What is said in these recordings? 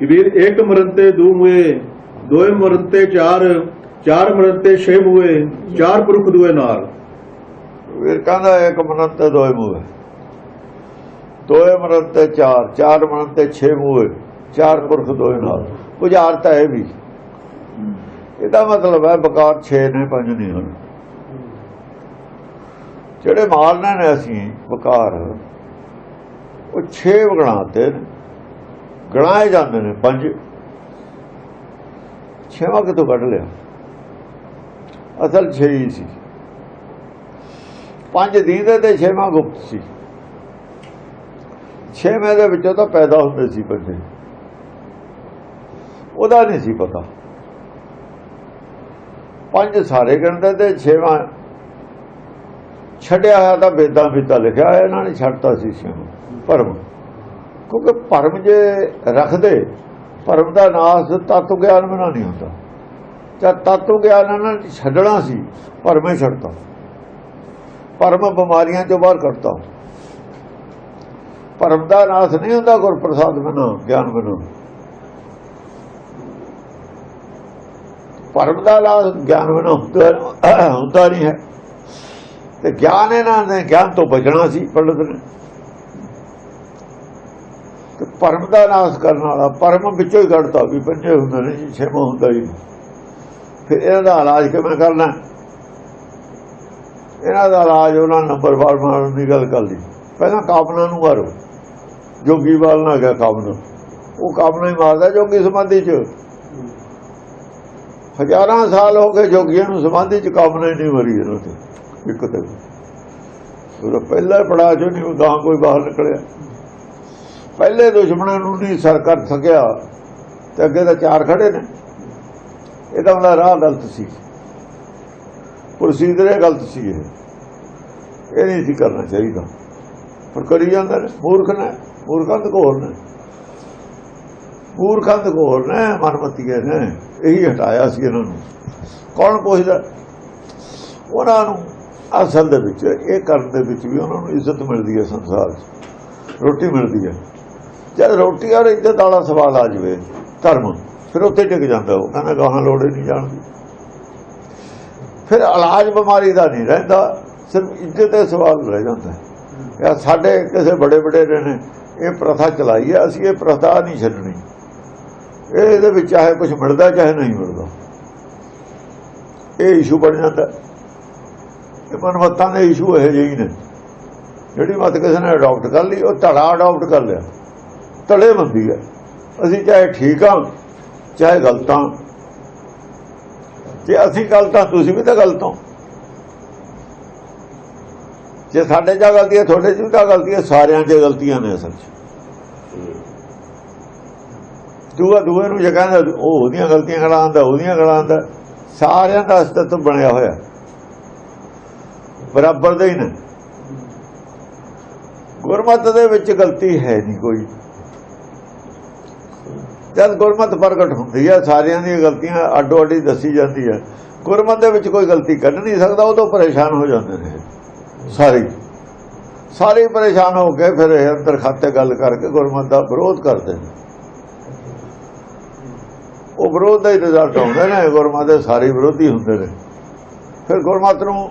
कबीर एक मरनते दू मुए, दोए मरनते चार, चार मरनते छे मुए, चार पुरख दुए नार। कबीर कहता एक मरनते दोए मुए, दोए मरनते चार, चार मरनते छे मुए, चार पुरख दोए नार। बुझारत है भी, ਇਹਦਾ मतलब है बकार 6 ने 5 नहीं ਹਨ। ਜਿਹੜੇ ਮਾਰਨੇ ਨੇ ਅਸੀਂ ਬਕਾਰ ਉਹ 6 ਗਣਾਤੇ ਨੇ, ਗਣਾਏ ਜਾਂਦੇ ਨੇ 5, 6ਵਾਂ ਕਿਤੋਂ ਕੱਢ ਲਿਆ? ਅਸਲ 6 ਹੀ ਸੀ, 5 ਦੀਂਦੇ ਤੇ 6ਵਾਂ ਗੁਪਤ ਸੀ। 6ਵੇਂ ਦੇ ਵਿੱਚੋਂ ਤਾਂ ਪੈਦਾ ਹੁੰਦੇ ਸੀ ਬੰਦੇ, ਉਹਦਾ ਨਹੀਂ ਸੀ ਪਤਾ। 5 ਸਾਰੇ ਗਿਣਦੇ ਤੇ 6ਵਾਂ ਛੱਡਿਆ ਹੋਇਆ ਤਾਂ ਵੇਦਾਂ ਵਿੱਚ ਲਿਖਿਆ ਹੋਇਆ, ਇਹਨਾਂ ਨੇ ਛੱਡਤਾ ਸੀ 6ਵਾਂ ਭਰਮ। ਕਿਉਂਕਿ ਭਰਮ ਜੇ ਰੱਖਦੇ, ਭਰਮ ਦਾ ਨਾਸ ਤੱਤ ਗਿਆਨ ਬਿਨਾਂ ਨਹੀਂ ਹੁੰਦਾ। ਜਦ ਤੱਤ ਗਿਆਨ ਇਹਨਾਂ ਨੇ ਛੱਡਣਾ ਸੀ, ਭਰਮੇ ਛੱਡਤਾ। ਭਰਮ ਬਿਮਾਰੀਆਂ ਚੋਂ ਬਾਹਰ ਕੱਢਤਾ। ਭਰਮ ਦਾ ਨਾਸ ਨਹੀਂ ਹੁੰਦਾ ਗੁਰਪ੍ਰਸਾਦ ਬਿਨਾਂ, ਗਿਆਨ ਬਿਨਾਂ। ਭਰਮ ਦਾ ਨਾਸ ਗਿਆਨ ਬਿਨਾਂ ਹੁੰਦਾ ਨਹੀਂ ਹੈ। ਤੇ ਗਿਆਨ ਇਹਨਾਂ ਨੇ ਗਿਆਨ ਤੋਂ ਬਚਣਾ ਸੀ ਪੰਡਤ ਨੇ, ਤੇ ਭਰਮ ਦਾ ਨਾਸ ਕਰਨ ਵਾਲਾ ਭਰਮ ਵਿੱਚੋਂ ਹੀ ਕੱਢਤਾ ਵੀ 5 ਹੁੰਦੇ ਨੇ ਜੀ, 6ਵਾਂ ਹੁੰਦਾ ਹੀ। ਫਿਰ ਇਹਨਾਂ ਦਾ ਇਲਾਜ ਕਿਵੇਂ ਕਰਨਾ? ਇਹਨਾਂ ਦਾ ਇਲਾਜ ਉਹਨਾਂ ਨੰਬਰਵਾਰ ਮਾਰਨ ਦੀ ਗੱਲ ਕਰ ਲਈ। ਪਹਿਲਾਂ ਕਾਮਨਾ ਨੂੰ ਮਾਰੋ, ਜੋਗੀ ਵਾਲ ਨਾ ਗਿਆ ਕਾਮਨਾ, ਉਹ ਕਾਮਨਾ ਹੀ ਮਾਰਦਾ ਜੋਗੀ ਸਮਾਧੀ 'ਚ। ਹਜ਼ਾਰਾਂ ਸਾਲ ਹੋ ਗਏ ਜੋਗੀਆਂ ਨੂੰ ਸਮਾਧੀ 'ਚ, ਕਾਮਨਾ ਹੀ ਨਹੀਂ ਮਰੀ ਇਹਨਾਂ ਤੇ ਇੱਕ ਤੇ। ਉਹਦਾ ਪਹਿਲਾ ਪੜਾਅ 'ਚੋਂ ਨਹੀਂ ਗਾਂ ਕੋਈ ਬਾਹਰ ਨਿਕਲਿਆ। ਪਹਿਲੇ ਦੁਸ਼ਮਣਾਂ ਨੂੰ ਨਹੀਂ ਸਰ ਕਰ ਸਕਿਆ ਤੇ ਅੱਗੇ ਤਾਂ 4 ਖੜੇ ਨੇ। ਇਹਦਾ ਉਹਦਾ ਰਾਹ ਗਲਤ ਸੀ, ਪ੍ਰੋਸੀਜਰ ਗਲਤ ਸੀ। ਇਹ ਨਹੀਂ ਸੀ ਕਰਨਾ ਚਾਹੀਦਾ, ਪਰ ਕਰੀ ਜਾਂਦੇ ਨੇ। ਮੂਰਖ ਨੇ, ਮੂਰਖਾਂ ਦੇ ਘੋਰ ਨੇ, ਮੂਰਖਾਂ ਦੇ ਘੋਰ ਨੇ, ਮਨਮਤੀਏ ਨੇ। ਇਹੀ ਹਟਾਇਆ ਸੀ ਇਹਨਾਂ ਨੂੰ। ਕੌਣ ਪੁੱਛਦਾ ਉਹਨਾਂ ਨੂੰ? ਅਸਲ ਦੇ ਵਿੱਚ ਇਹ ਕਰਨ ਦੇ ਵਿੱਚ ਵੀ ਉਹਨਾਂ ਨੂੰ ਇੱਜ਼ਤ ਮਿਲਦੀ ਹੈ ਸੰਸਾਰ 'ਚ, ਰੋਟੀ ਮਿਲਦੀ ਹੈ। ਜਦ ਰੋਟੀ ਔਰ ਇੱਜ਼ਤ ਵਾਲਾ ਸਵਾਲ ਆ ਜਾਵੇ ਧਰਮ, ਫਿਰ ਉੱਥੇ ਟਿਕ ਜਾਂਦਾ। ਉਹ ਕਹਿੰਦਾ ਗਾਹਾਂ ਲੋੜੇ ਨਹੀਂ ਜਾਣਦੀ। ਫਿਰ ਇਲਾਜ ਬਿਮਾਰੀ ਦਾ ਨਹੀਂ ਰਹਿੰਦਾ, ਸਿਰਫ ਇੱਜ਼ਤ ਦੇ ਸਵਾਲ ਰਹਿ ਜਾਂਦਾ। ਯਾਰ ਸਾਡੇ ਕਿਸੇ ਬੜੇ ਵਡੇਰੇ ਨੇ ਇਹ ਪ੍ਰਥਾ ਚਲਾਈ ਹੈ, ਅਸੀਂ ਇਹ ਪ੍ਰਥਾ ਨਹੀਂ ਛੱਡਣੀ। ਇਹਦੇ ਵਿੱਚ ਚਾਹੇ ਕੁਝ ਮਿਲਦਾ ਚਾਹੇ ਨਹੀਂ ਮਿਲਦਾ, ਇਹ ਇਸ਼ੂ ਬਣ ਜਾਂਦਾ। ਇਹ ਮਨਮਤਾਂ ਦੇ ਇਸ਼ੂ ਇਹੋ ਜਿਹੇ ਨੇ। ਜਿਹੜੀ ਮਤ ਕਿਸੇ ਨੇ ਅਡਾਪਟ ਕਰ ਲਈ, ਉਹ ਧੜਾ ਅਡਾਪਟ ਕਰ ਲਿਆ, ਧੜੇ ਬੰਦੀ ਹੈ। ਅਸੀਂ ਚਾਹੇ ਠੀਕ ਹਾਂ ਚਾਹੇ ਗਲਤ ਹਾਂ। ਜੇ ਅਸੀਂ ਗਲਤ ਹਾਂ, ਤੁਸੀਂ ਵੀ ਤਾਂ ਗਲਤ ਹੋ। ਜੇ ਸਾਡੇ 'ਚ ਗਲਤੀ ਹੈ, ਤੁਹਾਡੇ 'ਚ ਵੀ ਤਾਂ ਗਲਤੀ ਹੈ। ਸਾਰਿਆਂ 'ਚ ਗਲਤੀਆਂ ਨੇ ਅਸਲ 'ਚ। ਦੂਏ ਨੂੰ ਜੇ ਕਹਿੰਦਾ ਉਹ ਉਹਦੀਆਂ ਗਲਤੀਆਂ ਗਲਾਉਂਦਾ, ਉਹਦੀਆਂ ਗਲਾਉਂਦਾ। ਸਾਰਿਆਂ ਦਾ ਅਸਤਿਤਵ ਬਣਿਆ ਹੋਇਆ ਬਰਾਬਰ ਦੇ ਹੀ ਨੇ। ਗੁਰਮਤ ਦੇ ਵਿੱਚ ਗਲਤੀ ਹੈ ਨਹੀਂ ਕੋਈ। ਜਦ ਗੁਰਮਤ ਪ੍ਰਗਟ ਹੁੰਦੀ ਹੈ, ਸਾਰਿਆਂ ਦੀਆਂ ਗਲਤੀਆਂ ਅੱਡੋ ਅੱਡੀ ਦੱਸੀ ਜਾਂਦੀ ਹੈ। ਗੁਰਮਤ ਦੇ ਵਿੱਚ ਕੋਈ ਗਲਤੀ ਕੱਢ ਨਹੀਂ ਸਕਦਾ, ਉਹ ਤੋਂ ਪਰੇਸ਼ਾਨ ਹੋ ਜਾਂਦੇ ਨੇ ਸਾਰੇ ਪਰੇਸ਼ਾਨ ਹੋ ਕੇ ਫਿਰ ਇਹ ਅੰਦਰ ਖਾਤੇ ਗੱਲ ਕਰਕੇ ਗੁਰਮਤ ਦਾ ਵਿਰੋਧ ਕਰਦੇ ਨੇ। ਉਹ ਵਿਰੋਧ ਦਾ ਹੀ ਰਿਜ਼ਲਟ ਆਉਂਦੇ ਨੇ। ਗੁਰਮਤ ਦੇ ਸਾਰੇ ਵਿਰੋਧੀ ਹੁੰਦੇ ਨੇ। ਫਿਰ ਗੁਰਮਤ ਨੂੰ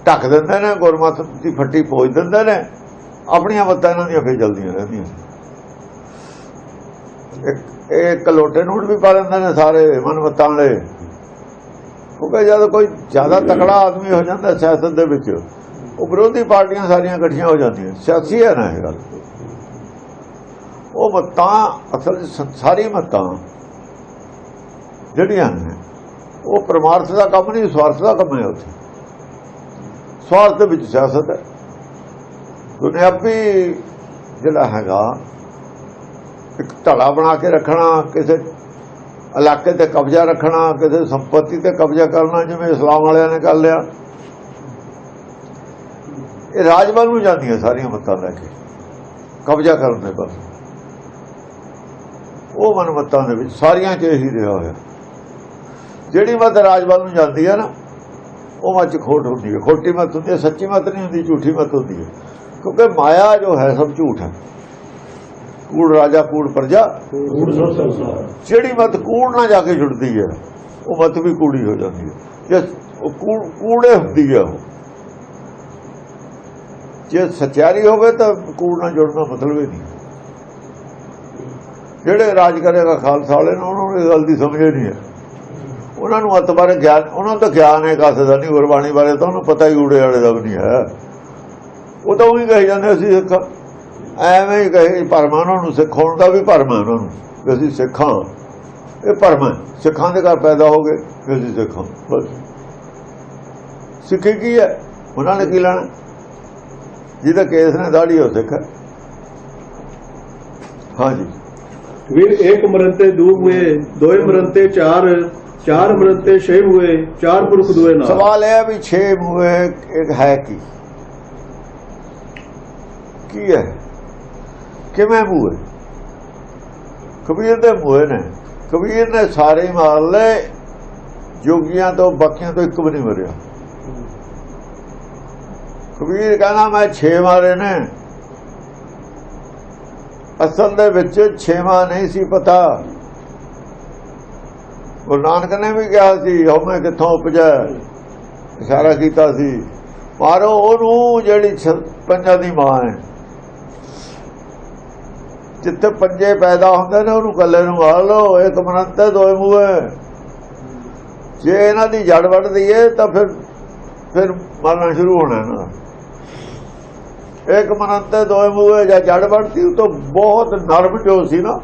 ਢੱਕ ਦਿੰਦੇ ਨੇ, ਗੁਰਮਤ ਦੀ ਫੱਟੀ ਪੋਚ ਦਿੰਦੇ ਨੇ। ਆਪਣੀਆਂ ਮੱਤਾਂ ਇਹਨਾਂ ਦੀਆਂ ਫਿਰ ਜਲਦੀਆਂ ਰਹਿੰਦੀਆਂ। ਇਹ ਕਲੋਟੇ ਨੂੰ ਵੀ ਪਾ ਲੈਂਦੇ ਨੇ ਸਾਰੇ ਮਨਮਤਾਂ ਵਾਲੇ। ਕਿਉਂਕਿ ਜਦ ਕੋਈ ਜ਼ਿਆਦਾ ਤਕੜਾ ਆਦਮੀ ਹੋ ਜਾਂਦਾ ਸਿਆਸਤ ਦੇ ਵਿੱਚ, ਉਹ ਵਿਰੋਧੀ ਪਾਰਟੀਆਂ ਸਾਰੀਆਂ ਇਕੱਠੀਆਂ ਹੋ ਜਾਂਦੀਆਂ। ਸਿਆਸੀ ਹੈ ਨਾ ਇਹ ਗੱਲ। ਉਹ ਮੱਤਾਂ ਅਸਲ ਸਾਰੀ ਮੱਤਾਂ ਜਿਹੜੀਆਂ ਨੇ ਉਹ ਪਰਮਾਰਥ ਦਾ ਕੰਮ ਨਹੀਂ, ਸਵਾਰਥ ਦਾ ਕੰਮ ਹੈ। ਉੱਥੇ ਸਵਾਰਥ ਦੇ ਵਿੱਚ ਸਿਆਸਤ ਹੈ। ਦੁਨਿਆਵੀ ਜਿਹੜਾ ਹੈਗਾ ਇੱਕ ਧੜਾ ਬਣਾ ਕੇ ਰੱਖਣਾ, ਕਿਸੇ ਇਲਾਕੇ ਤੇ ਕਬਜ਼ਾ ਰੱਖਣਾ, ਕਿਸੇ ਸੰਪत्ति ਤੇ ਕਬਜ਼ਾ ਕਰਨਾ, ਜਿਵੇਂ ਇਸਲਾਮ ਵਾਲਿਆਂ ਨੇ ਕਰ ਲਿਆ। ਇਹ ਰਾਜਵਲ ਨੂੰ ਜਾਂਦੀਆਂ ਸਾਰੀਆਂ ਮੱਤਾਂ ਲੈ ਕੇ ਕਬਜ਼ਾ ਕਰਨ ਦੇ ਬਸ। ਉਹ ਮਨਮਤਾਂ ਦੇ ਵਿੱਚ ਸਾਰੀਆਂ 'ਚ ਇਹੀ ਰਿਹਾ ਹੋਇਆ। ਜਿਹੜੀ ਮਤ ਰਾਜਵਲ ਨੂੰ ਜਾਂਦੀ ਹੈ ਨਾ, ਉਹ ਮਤ 'ਚ ਖੋਟ ਹੁੰਦੀ ਹੈ। ਖੋਟੀ ਮਤ ਹੁੰਦੀ ਹੈ, ਸੱਚੀ ਮਤ ਨਹੀਂ ਹੁੰਦੀ, ਝੂਠੀ ਮਤ ਹੁੰਦੀ ਹੈ। ਕਿਉਂਕਿ ਮਾਇਆ ਜੋ ਹੈ ਸਭ ਝੂਠ ਹੈ। ਕੂੜ ਰਾਜਾ ਕੂੜ ਪ੍ਰਜਾ, ਜਿਹੜੀ ਮਤ ਕੂੜ ਨਾ ਜਾ ਕੇ ਜੁੜਦੀ ਹੈ ਉਹ ਮਤ ਵੀ ਕੂੜੀ ਹੋ ਜਾਂਦੀ ਹੈ। ਜੇ ਕੂੜੇ ਹੁੰਦੀ ਹੈ ਉਹ, ਜੇ ਸੱਚਾਈ ਹੋਵੇ ਤਾਂ ਕੂੜ ਨਾਲ ਜੁੜਨਾ ਮਤਲਬ ਹੀ ਨਹੀਂ। ਜਿਹੜੇ ਰਾਜ ਕਰੇਗਾ ਖਾਲਸਾ ਵਾਲੇ ਨੇ ਉਹਨਾਂ ਨੂੰ ਇਹ ਗੱਲ ਦੀ ਸਮਝ ਨਹੀਂ ਹੈ। ਉਹਨਾਂ ਨੂੰ ਮਤ ਬਾਰੇ ਗਿਆਨ, ਉਹਨਾਂ ਨੂੰ ਤਾਂ ਗਿਆਨ ਹੈ ਕਾਸੇ ਦਾ ਨਹੀਂ, ਗੁਰਬਾਣੀ ਬਾਰੇ ਤਾਂ ਉਹਨੂੰ ਪਤਾ ਹੀ ਊੜੇ ਵਾਲੇ ਦਾ ਵੀ ਨਹੀਂ ਹੈ। ਉਹ ਤਾਂ ਉਹੀ ਕਹੀ ਜਾਂਦੇ ਅਸੀਂ ਸਿੱਖ, ਐਵੇਂ ਹੀ ਕਹੇ ਭਰਮ ਉਹਨਾਂ ਨੂੰ, ਸਿੱਖ ਹੋਣ ਦਾ ਵੀ ਭਰਮ ਹੈ ਉਹਨਾਂ ਨੂੰ ਵੀ ਅਸੀਂ ਸਿੱਖਾਂ। ਇਹ ਭਰਮ ਹੈ, ਸਿੱਖਾਂ ਦੇ ਘਰ ਪੈਦਾ ਹੋ ਗਏ ਵੀ ਅਸੀਂ ਸਿੱਖਾਂ। ਬਸ ਸਿੱਖੀ ਕੀ ਹੈ, ਉਹਨਾਂ ਨੇ ਕੀ ਲੈਣਾ? ਜਿਹਦਾ ਕੇਸ ਨੇ ਦਾੜੀ ਉਹ ਸਿੱਖ ਹੈ। ਹਾਂਜੀ, ਵੀਰ ਇੱਕ ਮਰੰਤੇ ਦੂ ਹੋਏ, ਦੋਏ ਮਰੰਤੇ ਚਾਰ, ਚਾਰ ਮਰੰਤੇ ਛੇ ਹੋਏ, ਚਾਰ ਪੁਰਖ ਦੋਏ ਨਾਲ। ਸਵਾਲ ਹੈ ਵੀ 6 ਮੂਹੇ ਇੱਕ ਹੈ ਕੀ ਹੈ, ਕਿਵੇਂ ਮੂਹੇ? ਕਬੀਰ ਦੇ ਮੂਹੇ ਨੇ, ਕਬੀਰ ਨੇ ਸਾਰੇ ਮਾਰ ਲਏ, ਜੋਗੀਆਂ ਤੋਂ ਬਾਕੀਆਂ ਤੋਂ ਇੱਕ ਵੀ ਨਹੀਂ ਮਰਿਆ। ਕਬੀਰ ਕਹਿੰਦਾ ਮੈਂ 6 ਮਾਰੇ ਨੇ, ਅਸਲ ਦੇ ਵਿੱਚ 6ਵਾਂ ਨਹੀਂ ਸੀ ਪਤਾ। ਗੁਰੂ ਨਾਨਕ ਨੇ ਵੀ ਕਿਹਾ ਸੀ ਹਉਮੈ ਕਿੱਥੋਂ ਉਪਜੈ, ਇਸ਼ਾਰਾ ਕੀਤਾ ਸੀ ਮਾਰੋ ਉਹਨੂੰ ਜਿਹੜੀ ਪੰਜਾਂ ਦੀ ਮਾਂ ਹੈ। ਜਿੱਥੇ ਪੰਜੇ ਪੈਦਾ ਹੁੰਦੇ ਨੇ ਉਹਨੂੰ ਕੱਲੇ ਨੂੰ ਮਾਰ ਲਓ। ਇੱਕ ਮਨੰਤੇ ਦੋਏ ਮੂਹੇ, ਜੇ ਇਹਨਾਂ ਦੀ ਜੜ ਵੱਢ ਦਈਏ ਤਾਂ ਫਿਰ ਮਰਨਾ ਸ਼ੁਰੂ ਹੋਣਾ ਇਹਨਾਂ ਦਾ। ਇੱਕ ਮਨੰਤੇ ਦੋਏ ਮੂਹੇ ਜਾਂ ਜੜ ਵੱਢਦੀ ਉਹ ਤੋਂ ਬਹੁਤ ਨਰਮ ਜੋ ਸੀ ਨਾ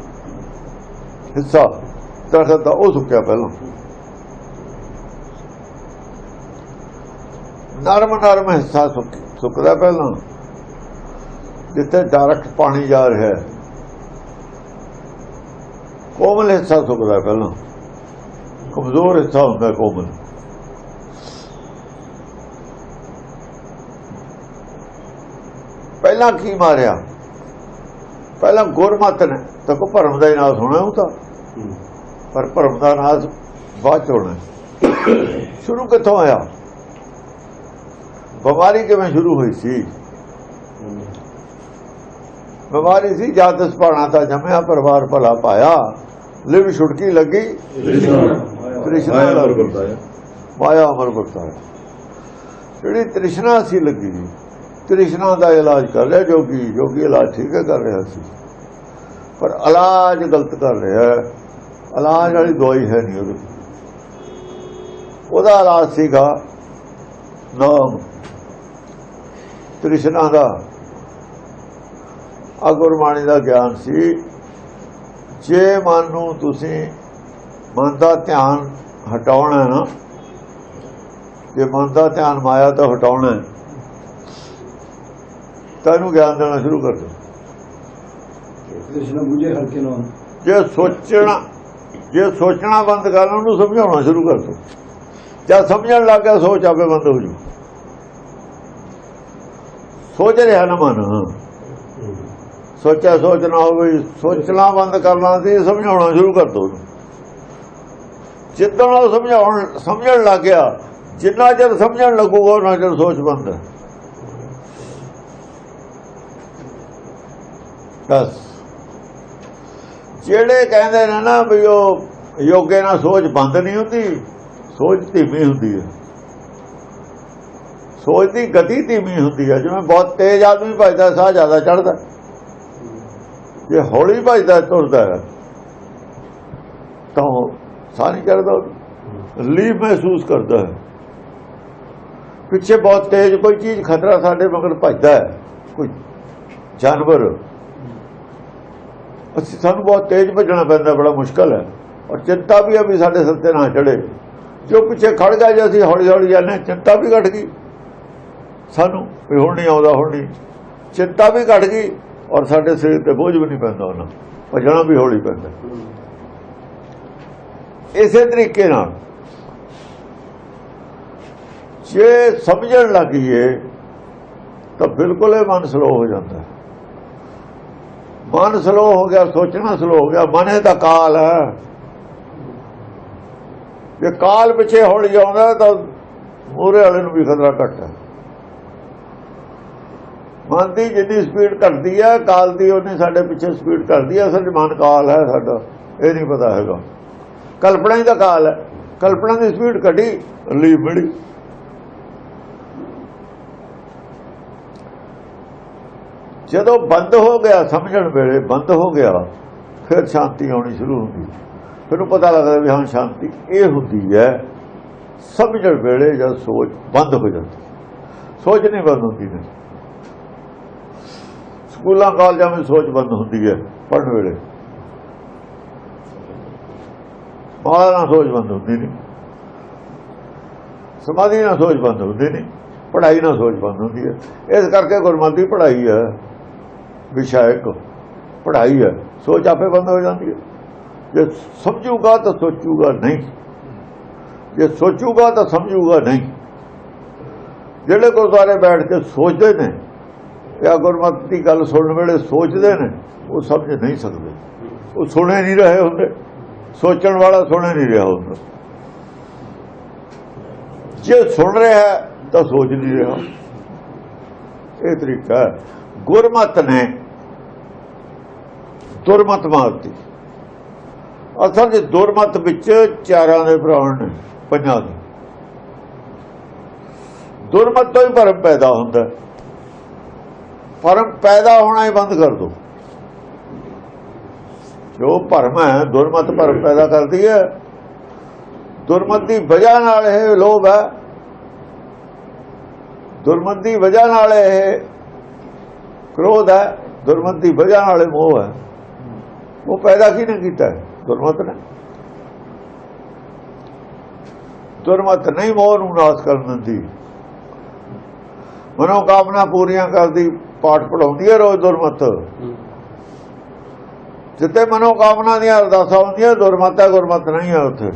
ਹਿੱਸਾ ਦਰਖਤ ਦਾ, ਉਹ ਸੁੱਕਿਆ ਪਹਿਲਾਂ। ਨਰਮ ਹਿੱਸਾ ਸੁੱਕਦਾ ਪਹਿਲਾਂ, ਜਿੱਥੇ ਡਾਇਰੈਕਟ ਪਾਣੀ ਜਾ ਰਿਹਾ। ਕੋਮਲ ਹਿੱਸਾ ਸੁੱਕਦਾ ਪਹਿਲਾਂ, ਕਮਜ਼ੋਰ ਹਿੱਸਾ ਹੁੰਦਾ ਕੋਮਲ। ਪਹਿਲਾਂ ਕੀ ਮਾਰਿਆ? ਪਹਿਲਾਂ ਗੁਰਮਤਿ ਨੇ ਤਾਂ ਕੋ ਭਰਮ ਦਾ ਹੀ ਨਾਸ ਹੋਣਾ ਉਹ ਤਾਂ, ਪਰ ਭਰਮ ਦਾ ਨਾਸ ਬਾਅਦ ਚ ਹੋਣਾ। ਸ਼ੁਰੂ ਕਿੱਥੋਂ ਆਇਆ? ਬਿਮਾਰੀ ਕਿਵੇਂ ਸ਼ੁਰੂ ਹੋਈ ਸੀ? ਬਿਮਾਰੀ ਸੀ ਜਦ ਸੁਭਾਣਾ ਤਾਂ ਜੰਮਿਆ ਪਰਿਵਾਰ ਭਲਾ ਪਾਇਆ, ਲਿਵ ਛੁਟਕੀ ਲੱਗੀ ਤ੍ਰਿਸ਼ਨਾ ਮਾਇਆ ਅਮਰ ਵਰਤਾਇਆ। ਜਿਹੜੀ ਤ੍ਰਿਸ਼ਨਾ ਸੀ ਲੱਗੀ, ਤ੍ਰਿਸ਼ਨਾ ਦਾ ਇਲਾਜ ਕਰ ਰਿਹਾ ਜੋਗੀ ਇਲਾਜ ਠੀਕ ਹੈ ਕਰ ਰਿਹਾ ਸੀ, ਪਰ ਇਲਾਜ ਗਲਤ ਕਰ ਰਿਹਾ। ਇਲਾਜ ਵਾਲੀ ਦਵਾਈ ਹੈ ਨਹੀਂ ਉਹਦਾ ਇਲਾਜ ਸੀਗਾ ਨਾਮ ਤ੍ਰਿਸ਼ਨਾ ਦਾ। ਆ ਗੁਰਬਾਣੀ ਦਾ ਗਿਆਨ ਸੀ। ਜੇ ਮਨ ਨੂੰ ਤੁਸੀਂ ਮਨ ਦਾ ਧਿਆਨ ਹਟਾਉਣਾ ਨਾ, ਜੇ ਮਨ ਦਾ ਧਿਆਨ ਮਾਇਆ ਤੋਂ ਹਟਾਉਣਾ ਤਾਂ ਇਹਨੂੰ ਗਿਆਨ ਦੇਣਾ ਸ਼ੁਰੂ ਕਰ ਦਿਓ। ਜੇ ਸੋਚਣਾ ਬੰਦ ਕਰਨਾ, ਉਹਨੂੰ ਸਮਝਾਉਣਾ ਸ਼ੁਰੂ ਕਰ ਦਿਓ। ਜਦ ਸਮਝਣ ਲੱਗ ਗਿਆ ਸੋਚ ਆਪੇ ਬੰਦ ਹੋ ਜੂ। ਸੋਚ ਰਿਹਾ ਨਾ ਮਨ, ਸੋਚਿਆ ਸੋਚ ਨਾ ਹੋਵੇ, ਸੋਚਣਾ ਬੰਦ ਕਰਨਾ ਸੀ, ਸਮਝਾਉਣਾ ਸ਼ੁਰੂ ਕਰ ਦਿਓ। ਜਿੱਦਾਂ ਉਹ ਸਮਝਣ ਲੱਗ ਗਿਆ, ਜਿੰਨਾ ਚਿਰ ਸਮਝਣ ਲੱਗੂਗਾ ਉਹਨਾਂ ਚਿਰ ਸੋਚ ਬੰਦ ਹੈ। ਬਸ ਜਿਹੜੇ ਕਹਿੰਦੇ ਨੇ ਨਾ ਵੀ ਉਹ ਯੋਗੇ ਨਾਲ ਸੋਚ ਬੰਦ ਨਹੀਂ ਹੁੰਦੀ, ਸੋਚ ਧੀਮੀ ਹੁੰਦੀ ਹੈ। ਸੋਚ ਦੀ ਗਤੀ ਧੀਮੀ ਹੁੰਦੀ ਹੈ। ਜਿਵੇਂ ਬਹੁਤ ਤੇਜ਼ ਆਦਮੀ ਭੱਜਦਾ ਸਾਹ ਜ਼ਿਆਦਾ ਚੜ੍ਹਦਾ, ਜੇ ਹੌਲੀ ਭੱਜਦਾ ਤੁਰਦਾ ਤਾਂ ਸਾਹ ਨਹੀਂ ਚੜ੍ਹਦਾ, ਰਿਲੀਫ ਮਹਿਸੂਸ ਕਰਦਾ ਹੈ। ਪਿੱਛੇ ਬਹੁਤ ਤੇਜ਼ ਕੋਈ ਚੀਜ਼ ਖਤਰਾ ਸਾਡੇ ਮਗਰ ਭੱਜਦਾ ਹੈ, ਕੋਈ ਜਾਨਵਰ, ਸਾਨੂੰ ਬਹੁਤ ਤੇਜ਼ ਭੱਜਣਾ ਪੈਂਦਾ, ਬੜਾ ਮੁਸ਼ਕਲ ਹੈ। ਔਰ ਚਿੰਤਾ ਵੀ ਹੈ ਵੀ ਸਾਡੇ ਸਿਰ ਤੇ ਨਾ ਚੜੇ। ਜੋ ਪਿੱਛੇ ਖੜ ਗਿਆ, ਜੇ ਅਸੀਂ ਹੌਲੀ ਹੌਲੀ ਜਾਂਦੇ, ਚਿੰਤਾ ਵੀ ਘਟ ਗਈ ਸਾਨੂੰ ਵੀ ਹੁਣ ਨਹੀਂ ਆਉਂਦਾ, ਹੁਣ ਨਹੀਂ, ਚਿੰਤਾ ਵੀ ਘਟ ਗਈ ਔਰ ਸਾਡੇ ਸਰੀਰ ਤੇ ਬੋਝ ਵੀ ਨਹੀਂ ਪੈਂਦਾ, ਉਹਨਾਂ ਭੱਜਣਾ ਵੀ ਹੌਲੀ ਪੈਂਦਾ। ਇਸੇ ਤਰੀਕੇ ਨਾਲ ਜੇ ਸਮਝਣ ਲੱਗੀਏ ਤਾਂ ਬਿਲਕੁਲ ਇਹ ਮਨ ਸਲੋ ਹੋ ਜਾਂਦਾ। ਮਨ ਸਲੋ ਹੋ ਗਿਆ, ਸੋਚਣਾ ਸਲੋ ਹੋ ਗਿਆ। ਮਨ ਇਹ ਤਾਂ ਕਾਲ ਹੈ। ਜੇ ਕਾਲ ਪਿੱਛੇ ਹੌਲੀ ਆਉਂਦਾ ਤਾਂ ਮੂਹਰੇ ਵਾਲੇ ਨੂੰ ਵੀ ਖਤਰਾ ਘੱਟ ਹੈ। ਮਨ ਦੀ ਜਿੰਨੀ ਸਪੀਡ ਘਟਦੀ ਹੈ ਕਾਲ ਦੀ ਉਹਨੇ ਸਾਡੇ ਪਿੱਛੇ ਸਪੀਡ ਘਟਦੀ ਹੈ। ਅਸਲ ਮਨ ਕਾਲ ਹੈ ਸਾਡਾ, ਇਹ ਨਹੀਂ ਪਤਾ ਹੈਗਾ। ਕਲਪਨਾ ਹੀ ਤਾਂ ਕਾਲ ਹੈ, ਕਲਪਨਾ ਦੀ ਸਪੀਡ ਘਟੀ ਲੀਪ ਬੜੀ। ਜਦੋਂ ਬੰਦ ਹੋ ਗਿਆ ਸਮਝਣ ਵੇਲੇ ਬੰਦ ਹੋ ਗਿਆ ਫਿਰ ਸ਼ਾਂਤੀ ਆਉਣੀ ਸ਼ੁਰੂ ਹੁੰਦੀ। ਫਿਰ ਪਤਾ ਲੱਗਦਾ ਵੀ ਹਾਂ ਸ਼ਾਂਤੀ ਇਹ ਹੁੰਦੀ ਹੈ ਸਮਝਣ ਵੇਲੇ ਜਦ ਸੋਚ ਬੰਦ ਹੋ ਜਾਂਦੀ। ਸੋਚ ਨਹੀਂ ਬੰਦ ਹੁੰਦੀ ਨੇ। ਸਕੂਲਾਂ ਕਾਲਜਾਂ ਵਿੱਚ ਸੋਚ ਬੰਦ ਹੁੰਦੀ ਹੈ ਪੜ੍ਹਨ ਵੇਲੇ, ਮਾਲਾ ਨਾਲ ਸੋਚ ਬੰਦ ਹੁੰਦੀ ਨਹੀਂ, ਸਮਾਧੀ ਨਾਲ ਸੋਚ ਬੰਦ ਹੁੰਦੀ ਨਹੀਂ, ਪੜ੍ਹਾਈ ਨਾਲ ਸੋਚ ਬੰਦ ਹੁੰਦੀ ਹੈ। ਇਸ ਕਰਕੇ ਗੁਰਮਤਿ ਦੀ ਪੜ੍ਹਾਈ ਹੈ, ਵਿਸ਼ਾਇਕ ਪੜ੍ਹਾਈ ਹੈ। ਸੋਚ ਆਪੇ ਬੰਦ ਹੋ ਜਾਂਦੀ ਹੈ। ਜੇ ਸਮਝੂਗਾ ਤਾਂ ਸੋਚੂਗਾ ਨਹੀਂ, ਜੇ ਸੋਚੂਗਾ ਤਾਂ ਸਮਝੂਗਾ ਨਹੀਂ। ਜਿਹੜੇ ਗੁਰਦੁਆਰੇ ਬੈਠ ਕੇ ਸੋਚਦੇ ਨੇ ਜਾਂ ਗੁਰਮਤਿ ਦੀ ਗੱਲ ਸੁਣਨ ਵੇਲੇ ਸੋਚਦੇ ਨੇ, ਉਹ ਸਮਝ ਨਹੀਂ ਸਕਦੇ, ਉਹ ਸੁਣੇ ਨਹੀਂ ਰਹੇ ਹੁੰਦੇ। ਸੋਚਣ ਵਾਲਾ ਸੁਣੇ ਨਹੀਂ ਰਿਹਾ ਹੁੰਦਾ। ਜੇ ਸੁਣ ਰਿਹਾ ਤਾਂ ਸੋਚ ਨਹੀਂ ਰਿਹਾ। ਇਹ ਤਰੀਕਾ ਹੈ। ਗੁਰਮਤ ਨੇ ਦੁਰਮਤ ਮਾਰਤੀ। ਅਸਲ 'ਚ ਦੁਰਮਤ ਵਿੱਚ ਚਾਰਾਂ ਦੇ ਪ੍ਰਾਣ ਨੇ, ਪੰਜਾਂ ਦੇ। ਦੁਰਮਤ ਤੋਂ ਹੀ ਭਰਮ ਪੈਦਾ ਹੁੰਦਾ। ਭਰਮ ਪੈਦਾ ਹੋਣਾ ਹੀ ਬੰਦ ਕਰ ਦੋ। ਜੋ ਭਰਮ ਹੈ ਦੁਰਮਤ ਭਰਮ ਪੈਦਾ ਕਰਦੀ ਹੈ। ਦੁਰਮਤ ਦੀ ਵਜ੍ਹਾ ਨਾਲ ਇਹ ਲੋਭ ਹੈ, ਦੁਰਮਤ ਦੀ ਵਜ੍ਹਾ ਨਾਲ ਇਹ ਕ੍ਰੋਧ ਹੈ, ਦੁਰਮਤ ਦੀ ਵਜ੍ਹਾ ਨਾਲ ਇਹ ਮੋਹ ਹੈ। ਉਹ ਪੈਦਾ ਕਿਹਨੇ ਕੀਤਾ? ਦੁਰਮਤ ਨੇ। ਦੁਰਮਤ ਨਹੀਂ ਮੋਹ ਨੂੰ ਨਾਸ਼ ਕਰਨ ਦਿੰਦੀ। ਮਨੋਕਾਮਨਾ ਪੂਰੀਆਂ ਕਰਦੀ, ਪਾਠ ਪੜਾਉਂਦੀ ਹੈ ਰੋਜ਼ ਦੁਰਮਤ। ਜਿੱਥੇ ਮਨੋਕਾਮਨਾ ਦੀਆਂ ਅਰਦਾਸਾਂ ਹੁੰਦੀਆਂ ਦੁਰਮਤ ਹੈ, ਗੁਰਮਤ ਨਹੀਂ ਹੈ ਉੱਥੇ।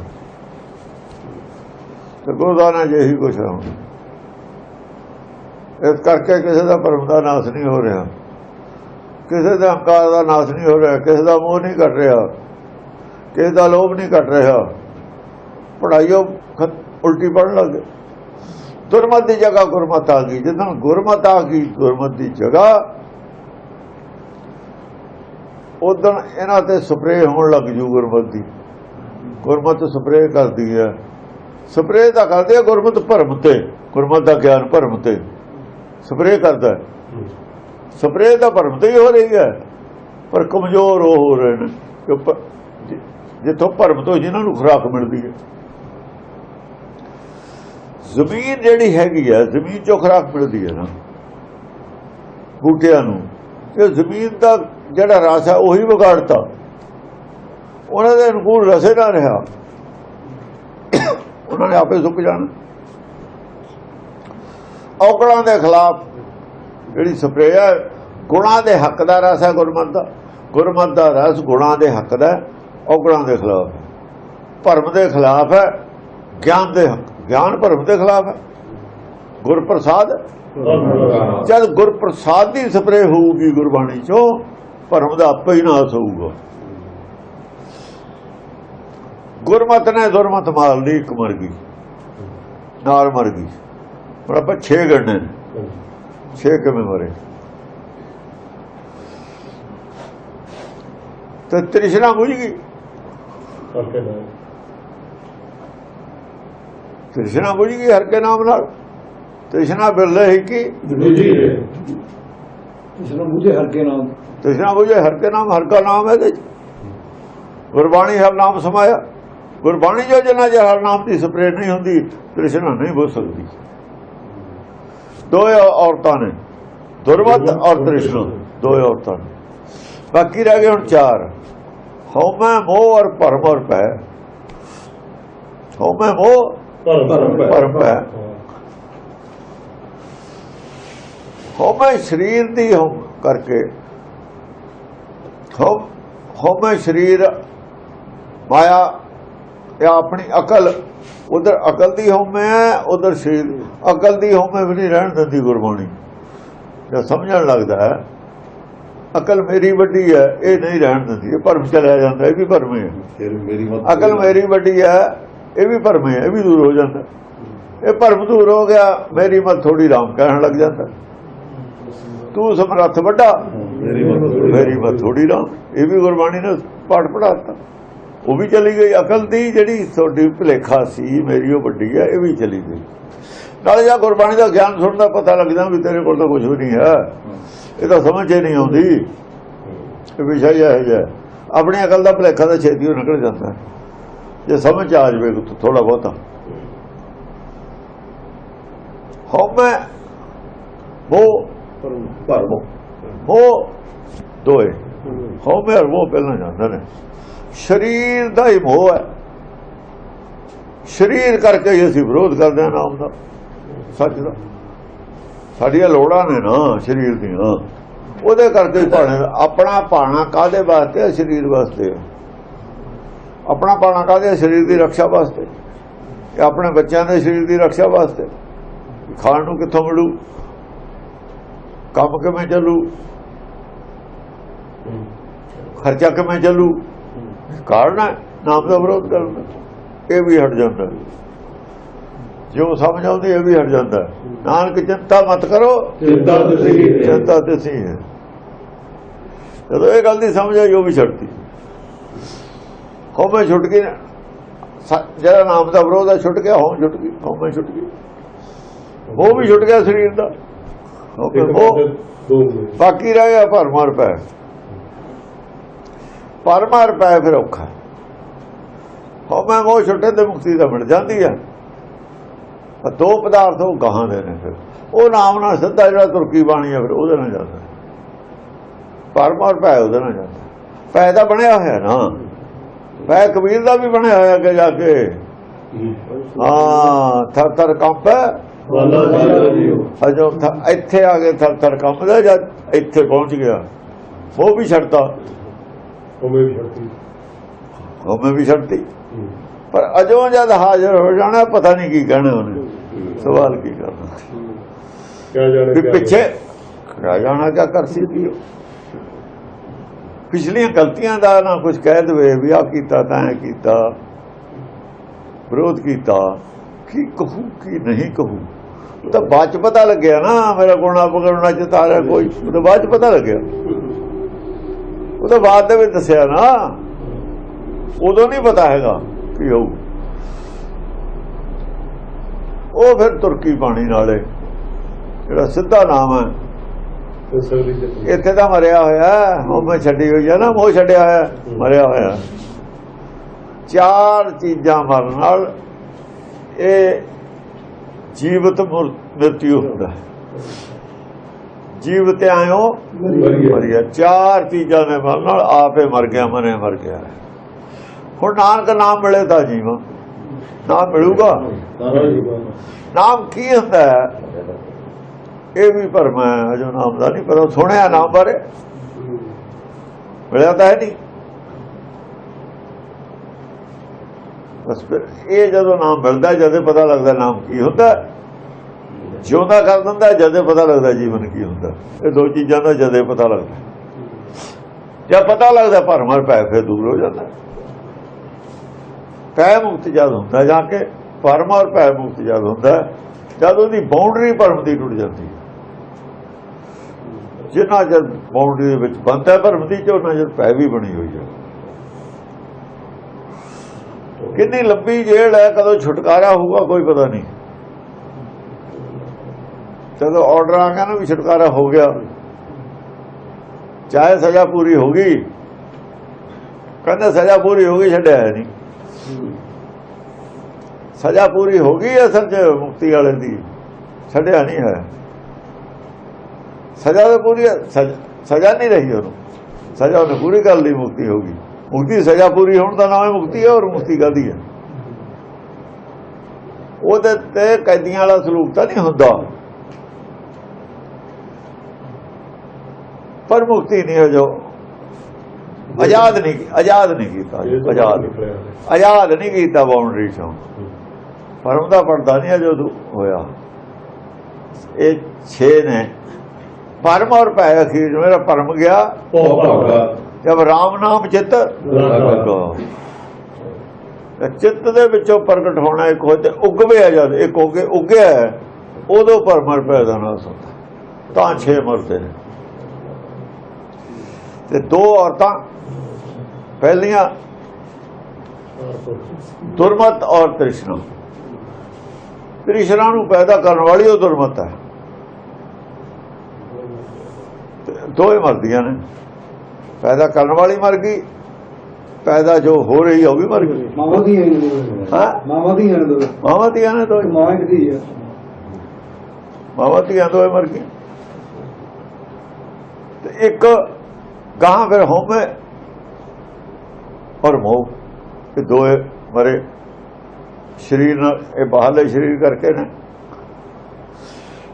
ਤੇ ਗੁਰਦਾਨਾ ਜਿਹੀ ਕੁਛ ਹੈ। ਇਸ ਕਰਕੇ ਕਿਸੇ ਦਾ ਭਰਮ ਦਾ ਨਾਸ਼ ਨਹੀਂ ਹੋ ਰਿਹਾ, ਕਿਸੇ ਦਾ ਹੰਕਾਰ ਦਾ ਨਾਸ਼ ਨਹੀਂ ਹੋ ਰਿਹਾ, ਕਿਸੇ ਦਾ ਮੋਹ ਨਹੀਂ ਘਟ ਰਿਹਾ, ਕਿਸੇ ਦਾ ਲੋਭ ਨਹੀਂ ਘਟ ਰਿਹਾ। ਪੜ੍ਹਾਈਓ ਉਲਟੀ ਪੜ੍ਹਨ ਲੱਗੇ। ਦੁਰਮਤ ਦੀ ਜਗ੍ਹਾ ਗੁਰਮਤ ਆ ਗਈ। ਜਦੋਂ ਗੁਰਮਤ ਆ ਗਈ ਗੁਰਮਤ ਦੀ ਜਗ੍ਹਾ, ਉਦੋਂ ਇਹਨਾਂ ਤੇ ਸਪਰੇਅ ਹੋਣ ਲੱਗ ਜੂ ਗੁਰਮਤ ਦੀ। ਗੁਰਮਤ ਸਪਰੇਅ ਕਰਦੀ ਹੈ। ਸਪਰੇਅ ਤਾਂ ਕਰਦੇ ਆ ਗੁਰਮਤ ਭਰਮ ਤੇ, ਗੁਰਮਤ ਦਾ ਗਿਆਨ ਭਰਮ ਤੇ ਸਪਰੇਅ ਕਰਦਾ। ਸਪਰੇਅ ਤਾਂ ਭਰਮ ਤੇ ਹੀ ਹੋ ਰਹੀ ਹੈ, ਪਰ ਕਮਜ਼ੋਰ ਉਹ ਹੋ ਰਹੇ ਨੇ ਜਿੱਥੋਂ ਭਰਮ ਤੋਂ ਜਿਹਨਾਂ ਨੂੰ ਖੁਰਾਕ ਮਿਲਦੀ ਹੈ। ਜ਼ਮੀਨ ਜਿਹੜੀ ਹੈਗੀ ਹੈ, ਜ਼ਮੀਨ ਚੋਂ ਖੁਰਾਕ ਮਿਲਦੀ ਹੈ ਨਾ ਬੂਟਿਆਂ ਨੂੰ। ਇਹ ਜ਼ਮੀਨ ਦਾ ਜਿਹੜਾ ਰਸ ਹੈ ਉਹੀ ਵਿਗਾੜਤਾ। ਉਹਨਾਂ ਦੇ ਅਨੁਕੂਲ ਰਸੇ ਨਾ ਰਿਹਾ, ਉਹਨਾਂ ਨੇ ਆਪੇ ਸੁੱਕ ਜਾਣਾ। ਔਗਣਾਂ ਦੇ ਖਿਲਾਫ ਜਿਹੜੀ ਸਪਰੇਅ ਹੈ, ਗੁਣਾਂ ਦੇ ਹੱਕ ਦਾ ਰਸ ਹੈ ਗੁਰਮਤਿ ਦਾ। ਗੁਰਮਤਿ ਦਾ ਰਸ ਗੁਣਾਂ ਦੇ ਹੱਕ ਦਾ, ਔਗਣਾਂ ਦੇ ਖਿਲਾਫ ਹੈ, ਭਰਮ ਦੇ ਖਿਲਾਫ ਹੈ, ਗਿਆਨ ਦੇ ਹੱਕ। ਗਿਆਨ ਭਰਮ ਦੇ ਖਿਲਾਫ ਹੈ। ਗੁਰਪ੍ਰਸਾਦ, ਜਦ ਗੁਰਪ੍ਰਸਾਦ ਦੀ ਸਪਰੇਅ ਹੋਊਗੀ ਗੁਰਬਾਣੀ ਚੋਂ, ਭਰਮ ਦਾ ਆਪੇ ਹੀ ਨਾਸ ਹੋਊਗਾ। ਗੁਰਮਤਿ ਨੇ ਦੁਰਮਤ ਮਾਰ ਲਈ, ਇੱਕ ਮਰ ਗਈ, ਨਾਲ ਮਰ ਗਈ। ਪਰ ਆਪਾਂ 6 ਗਣਨੇ ਨੇ, 6 ਕਿਵੇਂ ਮਰੇ? ਤੇ ਤ੍ਰਿਸ਼ਨਾ ਬੁਝ ਗਈ। ਤ੍ਰਿਸ਼ਨਾ ਬੁਝ ਗਈ ਹਰ ਕੇ ਨਾਮ ਨਾਲ। ਤ੍ਰਿਸ਼ਨਾ ਬਿਰਲੇ ਹੀ ਕੀ ਤ੍ਰਿਸ਼ਨਾ ਬੁਝੇ ਹਰ ਕੇ ਨਾਮ। ਤ੍ਰਿਸ਼ਨਾ ਬੁਝੇ ਹਰ ਕੇ ਨਾਮ। ਹਰ ਕਾ ਨਾਮ ਹੈ ਗੁਰਬਾਣੀ, ਹਰ ਨਾਮ ਸਮਾਇਆ। ਗੁਰਬਾਣੀ ਜੋ ਜਿੰਨਾ ਜੇ ਹਰ ਨਾਮ ਦੀ ਸਪਰੇਅ ਨਹੀਂ ਹੁੰਦੀ, ਤ੍ਰਿਸ਼ਨਾ ਨਹੀਂ ਬੁਝ ਸਕਦੀ। ਦੋ ਔਰਤਾਂ ਨੇ, ਦੁਰਮਤ ਔਰ ਤ੍ਰਿਸ਼ਨਾ, ਦੋ ਔਰਤਾਂ ਨੇ। ਬਾਕੀ ਰਹਿ ਗਏ ਹੁਣ 4, ਹਉਮੈ ਮੋਹ ਔਰ ਭਰਮ ਔਰ ਭੈ। ਹਉਮੈ ਮੋਹ ਭਰਮ ਭੈ। ਹਉਮੈ ਸਰੀਰ ਦੀ ਕਰਕੇ, ਹਉਮੈ ਸਰੀਰ ਮਾਇਆ ਜਾਂ ਆਪਣੀ ਅਕਲ। ਉਧਰ ਅਕਲ ਦੀ ਹਉਮੈ ਹੈ, ਉਧਰ ਸਰੀਰ। ਅਕਲ ਦੀ ਹਉਮੈ ਵੀ ਨਹੀਂ ਰਹਿਣ ਦਿੰਦੀ ਗੁਰਬਾਣੀ। ਜਦ ਸਮਝਣ ਲੱਗਦਾ ਹੈ ਅਕਲ ਮੇਰੀ ਵੱਡੀ ਹੈ, ਇਹ ਨਹੀਂ ਰਹਿਣ ਦਿੰਦੀ, ਇਹ ਭਰਮ ਚਲਿਆ ਜਾਂਦਾ। ਇਹ ਵੀ ਭਰਮ ਹੈ। ਅਕਲ ਮੇਰੀ ਵੱਡੀ ਹੈ, ਇਹ ਵੀ ਭਰਮ ਹੈ, ਇਹ ਵੀ ਦੂਰ ਹੋ ਜਾਂਦਾ। ਇਹ ਭਰਮ ਦੂਰ ਹੋ ਗਿਆ, ਮੇਰੀ ਮਤ ਥੋੜੀ ਰਾਮ ਕਹਿਣ ਲੱਗ ਜਾਂਦਾ। ਤੂੰ ਸਮਰੱਥ ਵੱਡਾ ਮੇਰੀ ਮਤ ਥੋੜੀ ਰਾਮ। ਇਹ ਵੀ ਗੁਰਬਾਣੀ ਨੇ ਪਾਠ ਪੜਾਤਾ, ਉਹ ਵੀ ਚਲੀ ਗਈ। ਅਕਲ ਦੀ ਜਿਹੜੀ ਤੁਹਾਡੀ ਭੁਲੇਖਾ ਸੀ ਮੇਰੀ ਉਹ ਵੱਡੀ ਹੈ, ਇਹ ਵੀ ਚਲੀ ਗਈ। ਨਾਲੇ ਜਾਂ ਗੁਰਬਾਣੀ ਦਾ ਗਿਆਨ ਸੁਣਦਾ ਪਤਾ ਲੱਗਦਾ ਵੀ ਤੇਰੇ ਕੋਲ ਤਾਂ ਕੁਝ ਵੀ ਨਹੀਂ ਹੈ, ਇਹ ਤਾਂ ਸਮਝ ਹੀ ਨਹੀਂ ਆਉਂਦੀ। ਇਹ ਵਿਸ਼ਾ ਹੀ ਇਹੋ ਜਿਹਾ, ਆਪਣੀ ਅਕਲ ਦਾ ਭੁਲੇਖਾ ਤਾਂ ਛੇਤੀ ਉਹ ਨਿਕਲ ਜਾਂਦਾ ਜੇ ਸਮਝ ਆ ਜਾਵੇ ਥੋੜਾ ਬਹੁਤਾ। ਹਉਮੈ ਮੋਹ ਦੋਏ, ਹਉਮੈ ਔਰ ਮੋਹ ਪਹਿਲਾਂ ਜਾਂਦਾ ਨੇ। ਸਰੀਰ ਦਾ ਹੀ ਮੋਹ ਹੈ, ਸਰੀਰ ਕਰਕੇ ਹੀ ਅਸੀਂ ਵਿਰੋਧ ਕਰਦੇ ਹਾਂ ਨਾਮ ਦਾ, ਸੱਚ ਦਾ। ਸਾਡੀਆਂ ਲੋੜਾਂ ਨੇ ਨਾ ਸਰੀਰ ਦੀਆਂ, ਉਹਦੇ ਕਰਕੇ ਭਾਣੇ। ਆਪਣਾ ਭਾਣਾ ਕਾਹਦੇ ਵਾਸਤੇ? ਸਰੀਰ ਵਾਸਤੇ। ਆਪਣਾ ਭਾਣਾ ਕਾਹਦੇ? ਸਰੀਰ ਦੀ ਰੱਖਿਆ ਵਾਸਤੇ, ਆਪਣੇ ਬੱਚਿਆਂ ਦੇ ਸਰੀਰ ਦੀ ਰੱਖਿਆ ਵਾਸਤੇ। ਖਾਣ ਨੂੰ ਕਿੱਥੋਂ ਮਿਲੂ, ਕੰਮ ਕਿਵੇਂ ਚੱਲੂ, ਖਰਚਾ ਕਿਵੇਂ ਚੱਲੂ, ਕਾਰਨ ਹੈ ਨਾਮ ਦਾ ਵਿਰੋਧ ਕਰਨ ਦਾ। ਇਹ ਵੀ ਹਟ ਜਾਂਦਾ, ਜੋ ਸਮਝ ਆਉਂਦੀ ਇਹ ਵੀ ਹਟ ਜਾਂਦਾ। ਨਾਨਕ ਚਿੰਤਾ ਮਤ ਕਰੋ, ਚਿੰਤਾ ਤੇ ਸੀ ਹੈ। ਜਦੋਂ ਇਹ ਗੱਲ ਦੀ ਸਮਝ ਆਈ ਉਹ ਵੀ ਛੱਡਤੀ। ਹਉਮੈ ਛੁੱਟ ਗਈ, ਜਿਹੜਾ ਨਾਮ ਦਾ ਵਿਰੋਧ ਹੈ ਛੁੱਟ ਗਿਆ, ਹਉਮੈ ਛੁੱਟ ਗਈ, ਹਉਮੈ ਛੁੱਟ ਗਈ, ਉਹ ਵੀ ਛੁੱਟ ਗਿਆ ਸਰੀਰ ਦਾ। ਬਾਕੀ ਰਹਿ ਗਿਆ ਭਰਮ ਔਰ ਪੈ। ਭਰਮ ਔਰ ਪੈ ਫਿਰ ਔਖਾ। ਹਉਮੈ ਮੋਹ ਛੁੱਟੇ ਤੇ ਮੁਕਤੀ ਤਾਂ ਮਿਲ ਜਾਂਦੀ ਹੈ। ਦੋ ਪਦਾਰਥ ਉਹ ਗਾਹਾਂ ਦੇ ਨੇ, ਫਿਰ ਉਹ ਨਾਮ ਨਾਲ ਸਿੱਧਾ ਜਿਹੜਾ ਤੁਰਕੀ ਬਾਣੀ ਹੈ ਫਿਰ ਉਹਦੇ ਨਾਲ ਜਾਂਦਾ। ਭਰਮ ਔਰ ਪੈ ਉਹਦੇ ਨਾਲ ਜਾਂਦਾ। ਪੈ ਤਾਂ ਬਣਿਆ ਹੋਇਆ ਨਾ, ਪੈ ਕਬੀਰ ਦਾ ਵੀ ਬਣਿਆ ਹੋਇਆ ਅੱਗੇ ਜਾ ਕੇ। ਹਾਂ, ਥਰ ਥਰ ਕੰਪ ਅਜੋ ਇੱਥੇ ਆ ਗਏ, ਥਰ ਥਰ ਕੰਪਦਾ। ਜਦ ਇੱਥੇ ਪਹੁੰਚ ਗਿਆ ਉਹ ਵੀ ਛੱਡਤਾ, ਹਉਮੈ ਵੀ ਛੱਡਤੀ। ਪਰ ਅਜੋ ਜਦ ਹਾਜ਼ਰ ਹੋ ਜਾਣਾ ਪਤਾ ਨਹੀਂ ਕੀ ਕਹਿਣਾ ਉਹਨੇ, ਸਵਾਲ ਕੀ ਕਰਨਾ ਵੀ ਪਿੱਛੇ ਰਹਿ ਜਾਣਾ। ਕਿਆ ਕਰ ਸਕਦੀ? ਪਿਛਲੀਆਂ ਗਲਤੀਆਂ ਦਾ ਨਾ ਕੁਝ ਕਹਿ ਦੇਵੇ ਵੀ ਆਹ ਕੀਤਾ ਤਾਂ ਐ ਕੀਤਾ, ਵਿਰੋਧ ਕੀਤਾ, ਕੀ ਕਹੂ ਕੀ ਨਹੀਂ ਕਹੂ, ਤਾਂ ਬਾਅਦ ਚ ਪਤਾ ਲੱਗਿਆ ਨਾ। ਮੇਰਾ ਗੁਣਾ ਪਕੜਨਾ ਚਤਾਰਿਆ ਕੋਈ, ਉਹ ਤਾਂ ਬਾਅਦ ਚ ਪਤਾ ਲੱਗਿਆ, ਉਹ ਤਾਂ ਬਾਅਦ ਦੇ ਵਿੱਚ ਦੱਸਿਆ ਨਾ, ਉਦੋਂ ਨਹੀਂ ਪਤਾ ਹੈਗਾ ਕੀ ਹੋਊ। ਉਹ ਫਿਰ ਤੁਰਕੀ ਬਾਣੀ ਨਾਲੇ ਜਿਹੜਾ ਸਿੱਧਾ ਨਾਮ ਹੈ। ਇੱਥੇ ਤਾਂ ਮਰਿਆ ਹੋਇਆ, ਹਉਮੈ ਛੱਡੀ ਹੋਈ ਹੈ ਨਾ, ਮੋਹ ਛੱਡਿਆ ਹੋਇਆ, ਮਰਿਆ ਹੋਇਆ। ਚਾਰ ਚੀਜ਼ਾਂ ਮਰਨ ਨਾਲ ਇਹ ਜੀਵਤ ਮ੍ਰਿਤਿਉ ਹੁੰਦਾ। ਜੀਵਤ ਆਇਓ ਮਰਿਆ, ਚਾਰ ਚੀਜ਼ਾਂ ਨੇ ਮਰਨ ਨਾਲ ਆਪੇ ਮਰ ਗਿਆ, ਮਰੇ ਮਰ ਗਿਆ। ਹੁਣ ਨਾਨਕ ਨਾਮ ਮਿਲੇ ਤਾਂ ਜੀਵਾਂ, ਨਾਮ ਮਿਲੂਗਾ। ਨਾਮ ਕੀ ਹੁੰਦਾ ਹੈ ਇਹ ਵੀ ਭਰਮ ਹੈ, ਜੋ ਨਾਮ ਦਾ ਨਹੀਂ ਪਤਾ। ਸੁਣਿਆ ਨਾਮ ਬਾਰੇ, ਮਿਲਿਆ ਤਾਂ ਹੈ ਨਹੀਂ। ਬਸ ਫਿਰ ਇਹ ਜਦੋਂ ਨਾਮ ਮਿਲਦਾ ਜਦੇ ਪਤਾ ਲੱਗਦਾ ਨਾਮ ਕੀ ਹੁੰਦਾ। ਜਿਉਂਦਾ ਕਰ ਦਿੰਦਾ ਜਦੇ ਪਤਾ ਲੱਗਦਾ ਜੀਵਨ ਕੀ ਹੁੰਦਾ। ਇਹ ਦੋ ਚੀਜ਼ਾਂ ਦਾ ਜਦੇ ਪਤਾ ਲੱਗਦਾ। ਜਦ ਪਤਾ ਲੱਗਦਾ ਭਰਮ ਔਰ ਭੈ ਫਿਰ ਦੂਰ ਹੋ ਜਾਂਦਾ। ਭੈ ਮੁਕਤ ਜਦ ਹੁੰਦਾ ਜਾ ਕੇ, ਭਰਮ ਔਰ ਭੈ ਮੁਕਤ ਜਦ ਹੁੰਦਾ ਜਦ ਉਹਦੀ ਬਾਉਂਡਰੀ ਭਰਮ ਦੀ ਟੁੱਟ ਜਾਂਦੀ। ਜਿੰਨਾ ਜਦ ਬਾਉਂਡਰੀ ਦੇ ਵਿੱਚ ਬਣਦਾ ਭਰਮ ਦੀ, ਉਹਨਾਂ ਜਦ ਭੈ ਵੀ ਬਣੀ ਹੋਈ ਹੈ। ਕਿੰਨੀ ਲੰਬੀ ਜੇਲ੍ਹ ਹੈ, ਕਦੋਂ ਛੁਟਕਾਰਾ ਹੋਊਗਾ ਕੋਈ ਪਤਾ ਨਹੀਂ। ਜਦੋਂ ਆਰਡਰ ਆ ਗਿਆ ਨਾ ਵੀ ਛੁਟਕਾਰਾ ਹੋ ਗਿਆ, ਚਾਹੇ ਸਜ਼ਾ ਪੂਰੀ ਹੋ ਗਈ, ਕਹਿੰਦੇ ਸਜ਼ਾ ਪੂਰੀ ਹੋ ਗਈ, ਛੱਡਿਆ ਨਹੀਂ। ਸਜ਼ਾ ਪੂਰੀ ਹੋ ਗਈ ਅਸਲ 'ਚ ਮੁਕਤੀ ਵਾਲੇ ਦੀ, ਛੱਡਿਆ ਨਹੀਂ ਹੈ। ਸਜ਼ਾ ਤਾਂ ਪੂਰੀ, ਸਜ਼ਾ ਨਹੀਂ ਰਹੀ ਉਹਨੂੰ, ਸਜ਼ਾ ਉਹਨੇ ਪੂਰੀ ਕਰ ਲਈ, ਮੁਕਤੀ ਹੋ ਗਈ। ਮੁਕਤੀ ਸਜ਼ਾ ਪੂਰੀ ਹੋਣ ਦਾ ਨਾਮ ਹੈ ਮੁਕਤੀ ਹੈ। ਔਰ ਮੁਕਤੀ ਕਾਹਦੀ ਹੈ? ਉਹਦੇ ਤੇ ਕੈਦੀਆਂ ਵਾਲਾ ਸਲੂਕ ਤਾਂ ਨਹੀਂ ਹੁੰਦਾ, ਪਰ ਮੁਕਤੀ ਨਹੀਂ ਹੋ ਜੋ ਆਜ਼ਾਦ ਨਹੀਂ ਕੀਤਾ, ਆਜ਼ਾਦ ਨਹੀਂ ਕੀਤਾ ਬਾਉਂਡਰੀ ਚੋਂ। ਭਰਮ ਦਾ ਪਰਦਾ ਨਹੀਂ ਜੋ ਹੋਇਆ। ਇਹ 6 ਨੇ ਭਰਮ ਔਰ ਭੈ। ਅਖੀਰ ਮੇਰਾ ਭਰਮ ਗਿਆ ਜਦ ਰਾਮ ਨਾਮ ਚਿੱਤ ਚਿੱਤ ਦੇ ਵਿੱਚੋਂ ਪ੍ਰਗਟ ਹੋਣਾ। ਇੱਕ ਹੋ ਤੇ ਉਗਵੇ ਜਦ ਇੱਕ ਹੋ ਕੇ ਉੱਗਿਆ, ਉਦੋਂ ਭਰਮ ਔਰ ਭੈ ਦਾ ਨਾਸ ਹੁੰਦਾ। ਤਾਂ 6 ਮਰਦੇ ਨੇ। ਤੇ ਦੋ ਔਰਤਾਂ ਪਹਿਲੀਆਂ ਦੁਰਮਤ ਔਰ ਤ੍ਰਿਸ਼ਨਾ। ਤ੍ਰਿਸ਼ਨਾ ਨੂੰ ਪੈਦਾ ਕਰਨ ਵਾਲੀ ਉਹ ਦੁਰਮਤ ਹੈ। ਦੋਏ ਮਰਦੀਆਂ ਨੇ, ਪੈਦਾ ਕਰਨ ਵਾਲੀ ਮਰ ਗਈ, ਪੈਦਾ ਜੋ ਹੋ ਰਹੀ ਹੈ ਉਹ ਵੀ ਮਰ ਗਈ। ਮਾਵਾਂ ਦੀਆਂ ਹਾਂ ਮਾਵਾਂ ਦੀਆਂ ਨੇ ਦੋ, ਮਾਵਾਂ ਧੀਆਂ ਨੇ ਦੋਏ, ਮਾਂ ਇੱਕ ਧੀ ਆ। ਮਾਵਾਂ ਧੀਆਂ ਦੋਏ ਮਰ ਗਈਆਂ। ਤੇ ਇੱਕ ਗਾਂ ਫਿਰ ਹਉਮੈ ਔਰ ਮੋਹ, ਇਹ ਦੋਏ ਮਰੇ। ਸਰੀਰ ਨਾਲ, ਇਹ ਬਾਹਰਲੇ ਸਰੀਰ ਕਰਕੇ ਨੇ,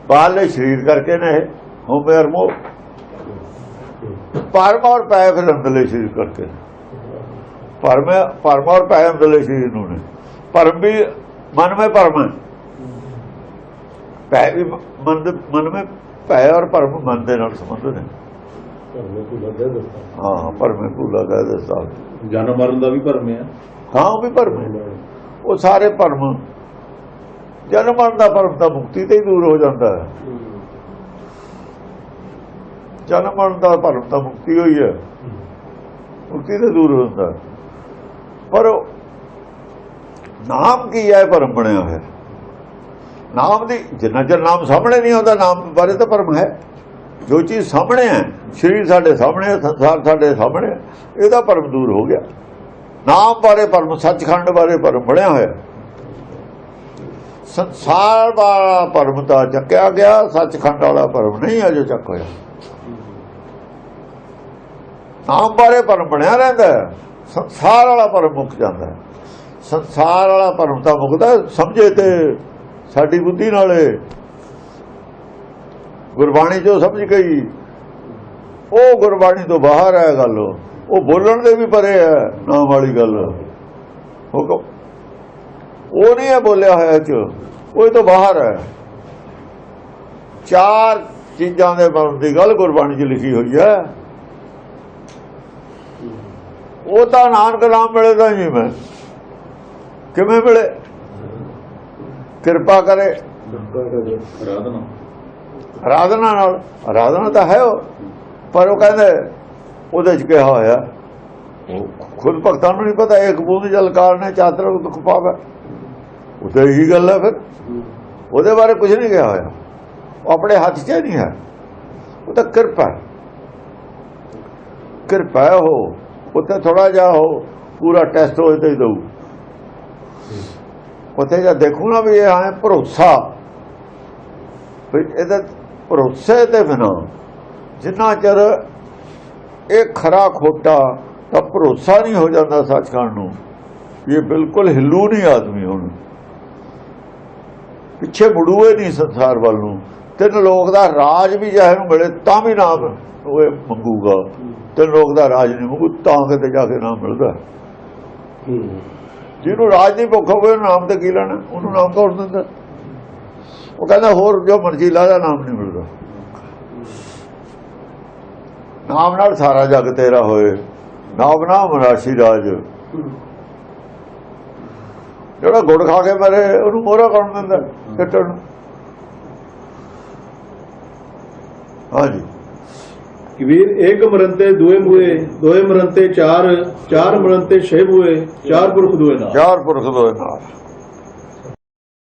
ਬਾਹਰਲੇ ਸਰੀਰ ਕਰਕੇ ਨੇ ਇਹ ਹਉਮੈ ਔਰ ਮੋਹ। ਭਰਮ ਔਰ ਪੈ ਫਿਰ ਅੰਦਰਲੇ ਸਰੀਰ ਕਰਕੇ ਨੇ। ਭਰਮ ਔਰ ਪੈ ਅੰਦਰਲੇ ਸਰੀਰ ਨੂੰ ਨੇ। ਭਰਮ ਵੀ ਮਨ में ਭਰਮ ਹੈ, ਪੈ ਵੀ ਮਨ में ਪੈ ਔਰ ਭਰਮ ਮਨ ਦੇ ਨਾਲ ਸੰਬੰਧਿਤ ਨੇ। ਹਾਂ ਭਰਮ ਭੂਲਾ ਕਹਿ ਦੱਸਦਾ। ਜਨਮ ਮਰਨ ਦਾ ਵੀ ਭਰਮ ਹੈ। ਹਾਂ ਉਹ ਵੀ ਭਰਮ ਹੈ। ਉਹ ਸਾਰੇ ਭਰਮ, ਜਨਮ ਮਰਨ ਦਾ ਭਰਮ ਤਾਂ ਮੁਕਤੀ ਤੇ ਹੀ ਦੂਰ ਹੋ ਜਾਂਦਾ ਹੈ। ਜਨਮ ਮਰਨ ਦਾ ਭਰਮ ਤਾਂ ਮੁਕਤੀ ਹੋਈ ਹੈ, ਮੁਕਤੀ ਤੇ ਦੂਰ ਹੋ ਜਾਂਦਾ। ਪਰ ਨਾਮ ਕੀ ਹੈ? ਭਰਮ ਬਣਿਆ ਹੋਇਆ। ਨਾਮ ਦੀ ਜਿੰਨਾ ਚਿਰ ਨਾਮ ਸਾਹਮਣੇ ਨਹੀਂ ਆਉਂਦਾ, ਨਾਮ ਬਾਰੇ ਤਾਂ ਭਰਮ ਹੈ। ਜੋ ਚੀਜ਼ ਸਾਹਮਣੇ ਹੈ, ਸਰੀਰ ਸਾਡੇ ਸਾਹਮਣੇ ਹੈ, ਸੰਸਾਰ ਸਾਡੇ ਸਾਹਮਣੇ ਹੈ, ਇਹਦਾ ਭਰਮ ਦੂਰ ਹੋ ਗਿਆ। ਨਾਮ ਬਾਰੇ ਭਰਮ, ਸੱਚਖੰਡ ਬਾਰੇ ਭਰਮ ਬਣਿਆ ਹੋਇਆ। ਸੰਸਾਰ ਵਾਲਾ ਭਰਮ ਤਾਂ ਚੱਕਿਆ ਗਿਆ, ਸੱਚਖੰਡ ਵਾਲਾ ਭਰਮ ਨਹੀਂ ਅਜੇ ਚੱਕ ਹੋਇਆ। ਨਾਮ ਬਾਰੇ ਭਰਮ ਬਣਿਆ ਰਹਿੰਦਾ ਹੈ, ਸੰਸਾਰ ਵਾਲਾ ਭਰਮ ਮੁੱਕ ਜਾਂਦਾ ਹੈ। ਸੰਸਾਰ ਵਾਲਾ ਭਰਮ ਤਾਂ ਮੁੱਕਦਾ ਸਮਝੇ ਤੇ ਸਾਡੀ ਬੁੱਧੀ ਨਾਲੇ, ਗੁਰਬਾਣੀ ਜੋ ਸਮਝ ਗਈ ਉਹ ਗੁਰਬਾਣੀ ਤੋਂ ਬਾਹਰ ਹੈ ਗੱਲ। ਉਹ ਬੋਲਣ ਦੇ ਵੀ ਪਰੇ ਹੈ ਨਾਮ ਵਾਲੀ ਗੱਲ। ਹੁਕਮ ਉਹ ਨਹੀਂ ਹੈ ਬੋਲਿਆ ਹੋਇਆ ਚ, ਉਹ ਤੋਂ ਬਾਹਰ ਹੈ। ਚਾਰ ਚੀਜ਼ਾਂ ਦੇ ਬਣਨ ਦੀ ਗੱਲ ਗੁਰਬਾਣੀ 'ਚ ਲਿਖੀ ਹੋਈ ਹੈ। ਉਹ ਤਾਂ ਨਾਨਕ ਨਾਮ ਮਿਲੇ ਤਾਂ ਜੀ, ਮੈਂ ਕਿਵੇਂ ਮਿਲੇ? ਕਿਰਪਾ ਕਰੇ ਆਰਾਧਨਾ ਨਾਲ। ਆਰਾਧਨਾ ਤਾਂ ਹੈ ਉਹ, ਪਰ ਉਹ ਕਹਿੰਦੇ ਉਹਦੇ ਚ ਕਿਹਾ ਹੋਇਆ, ਖੁਦ ਭਗਤਾਂ ਨੂੰ ਨਹੀਂ ਪਤਾ। ਇੱਕ ਬੂੰਦ ਜਲ ਕਾਰਨੇ ਚਾਤਰ ਦੁੱਖ ਪਾਵੇ, ਉਹਦੇ ਹੀ ਗੱਲ ਹੈ। ਫਿਰ ਉਹਦੇ ਬਾਰੇ ਕੁਝ ਨਹੀਂ ਕਿਹਾ ਹੋਇਆ। ਉਹ ਆਪਣੇ ਹੱਥ 'ਚ ਨਹੀਂ ਹੈ, ਉਹ ਤਾਂ ਕਿਰਪਾ, ਕਿਰਪਾ ਉਹ। ਉੱਥੇ ਥੋੜਾ ਜਿਹਾ ਹੋ ਪੂਰਾ ਟੈਸਟ ਹੋਏ ਤੇ ਦਊ। ਉੱਥੇ ਜਾਂ ਦੇਖੂ ਨਾ ਵੀ ਇਹ ਆਏ ਭਰੋਸਾ, ਵੀ ਇਹਦੇ ਭਰੋਸੇ ਤੇ ਬਿਨਾਂ ਜਿੰਨਾ ਚਿਰ ਇਹ ਖਰਾ ਖੋਟਾ ਤਾਂ ਭਰੋਸਾ ਨਹੀਂ ਹੋ ਜਾਂਦਾ ਸੱਚਖੰਡ ਨੂੰ। ਇਹ ਬਿਲਕੁਲ ਹਿੱਲੂ ਨਹੀਂ ਆਦਮੀ, ਹੁਣ ਪਿੱਛੇ ਮੁੜੂਏ ਨਹੀਂ ਸੰਸਾਰ ਵੱਲ ਨੂੰ। ਤਿੰਨ ਲੋਕ ਦਾ ਰਾਜ ਵੀ ਚਾਹੇ ਨੂੰ ਮਿਲੇ ਤਾਂ ਵੀ ਨਾਮ ਉਹ ਮੰਗੂਗਾ। ਤਿੰਨ ਲੋਕ ਦਾ ਰਾਜ ਨਹੀਂ ਮੰਗੂ ਤਾਂ ਕਿਤੇ ਜਾ ਕੇ ਨਾਮ ਮਿਲਦਾ। ਜਿਹਨੂੰ ਰਾਜ ਦੀ ਭੁੱਖ ਹੋਵੇ ਨਾਮ ਤੇ ਕੀ ਲੈਣਾ, ਉਹਨੂੰ ਨਾਮ ਕੌਣ ਦਿੰਦਾ? ਉਹ ਕਹਿੰਦਾ ਹੋਰ ਜੋ ਮਰਜ਼ੀ ਲਾ ਦਾ, ਨਾਮ ਨਹੀਂ ਮਿਲਦਾ। ਨਾਮ ਨਾਲ ਸਾਰਾ ਜਗ ਤੇਰਾ ਹੋਏ, ਨਾਮ ਨਾਮ ਰਾਸ਼ੀ ਰਾਜ। ਜਿਹੜਾ ਗੁੜ ਖਾ ਕੇ ਮਰੇ ਉਹਨੂੰ ਮੋਹਰਾ ਕੌਣ ਦਿੰਦਾ ਕੱਟਣ ਨੂੰ? ਹਾਂਜੀ। ਕਬੀਰ ਇੱਕ ਮਰਨ ਤੇ ਦੋਏ ਮੂਏ, ਦੋਏ ਮਰਨ ਤੇ ਚਾਰ, ਚਾਰ ਮਰਨ ਤੇ ਛੇ ਮੂਏ, ਚਾਰ ਪੁਰਖ ਦੋਏ ਨਾਲ। ਚਾਰ ਪੁਰਖ ਦੋਏ ਨਾਲ।